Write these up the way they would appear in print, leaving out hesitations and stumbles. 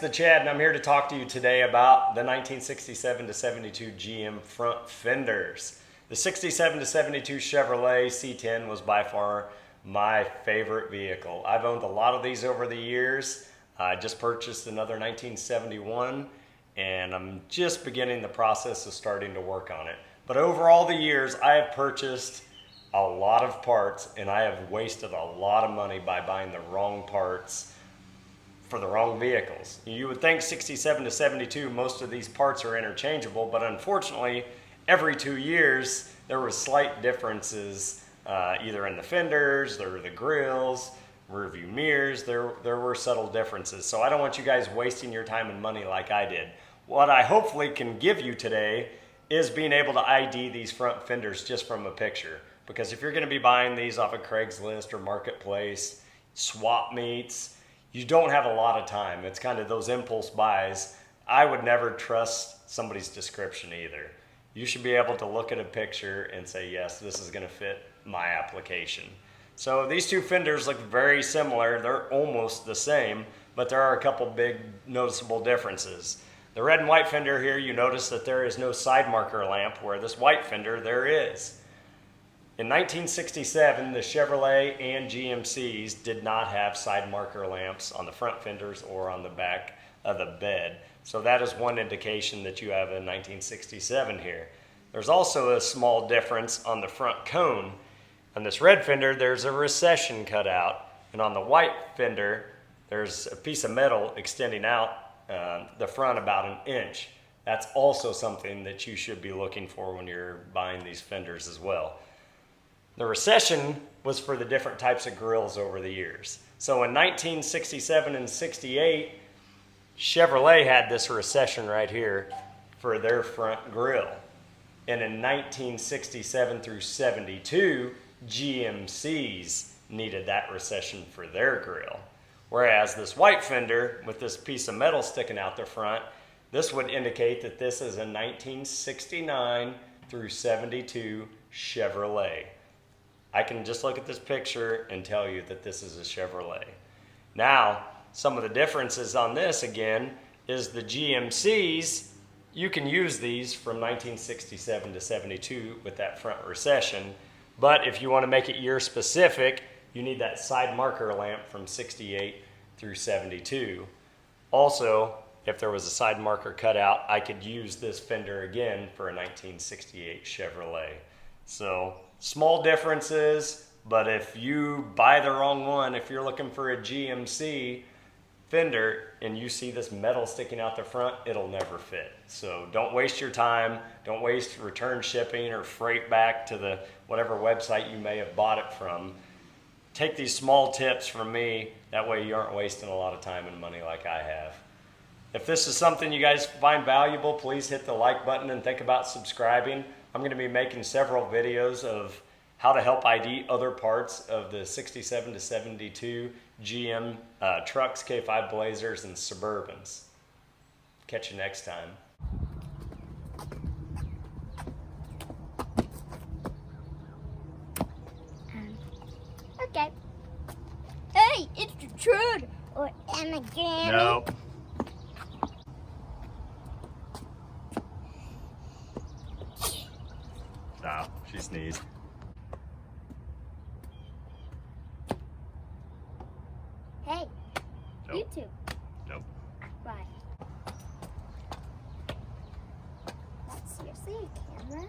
the Chad, and I'm here to talk to you today about the 1967 to 72 GM front fenders. The 67 to 72 Chevrolet C10 was by far my favorite vehicle. I've owned a lot of these over the years. I just purchased another 1971, and I'm just beginning the process of starting to work on it. But over all the years, I have purchased a lot of parts, and I have wasted a lot of money by buying the wrong parts for the wrong vehicles. You would think 67 to 72, most of these parts are interchangeable, but unfortunately, every 2 years, there were slight differences, either in the fenders, or the grills, rear view mirrors, there were subtle differences. So I don't want you guys wasting your time and money like I did. What I hopefully can give you today is being able to ID these front fenders just from a picture. Because if you're gonna be buying these off of Craigslist or Marketplace, swap meets, you don't have a lot of time. It's kind of those impulse buys. I would never trust somebody's description either. You should be able to look at a picture and say, yes, this is gonna fit my application. So these two fenders look very similar. They're almost the same, but there are a couple big noticeable differences. The red and white fender here, you notice that there is no side marker lamp, where this white fender, there is. In 1967, the Chevrolet and GMCs did not have side marker lamps on the front fenders or on the back of the bed. So that is one indication that you have a 1967 here. There's also a small difference on the front cone. On this red fender, there's a recession cut out, and on the white fender, there's a piece of metal extending out the front about an inch. That's also something that you should be looking for when you're buying these fenders as well. The recession was for the different types of grills over the years. So in 1967 and 68, Chevrolet had this recession right here for their front grill. And in 1967 through 72, GMCs needed that recession for their grill. Whereas this white fender with this piece of metal sticking out the front, this would indicate that this is a 1969 through 72 Chevrolet. I can just look at this picture and tell you that this is a Chevrolet. Now, some of the differences on this again is the GMCs, you can use these from 1967 to 72 with that front recession, but if you want to make it year specific, you need that side marker lamp from 68 through 72. Also, if there was a side marker cut out, I could use this fender again for a 1968 Chevrolet. So small differences, but if you buy the wrong one, if you're looking for a GMC fender and you see this metal sticking out the front, it'll never fit. So don't waste your time. Don't waste return shipping or freight back to the whatever website you may have bought it from. Take these small tips from me. That way you aren't wasting a lot of time and money like I have. If this is something you guys find valuable, please hit the like button and think about subscribing. I'm going to be making several videos of how to help ID other parts of the 67 to 72 GM trucks, K5 Blazers, and Suburbans. Catch you next time. Okay. Hey, it's the truth. Or am I Granny? No. Stop. She sneezed. Hey, Nope. you two. Nope. Why? That's seriously a camera?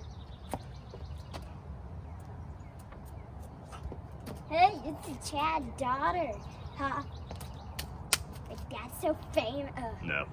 Hey, it's the Chad daughter. Huh? Like, that's so famous. No.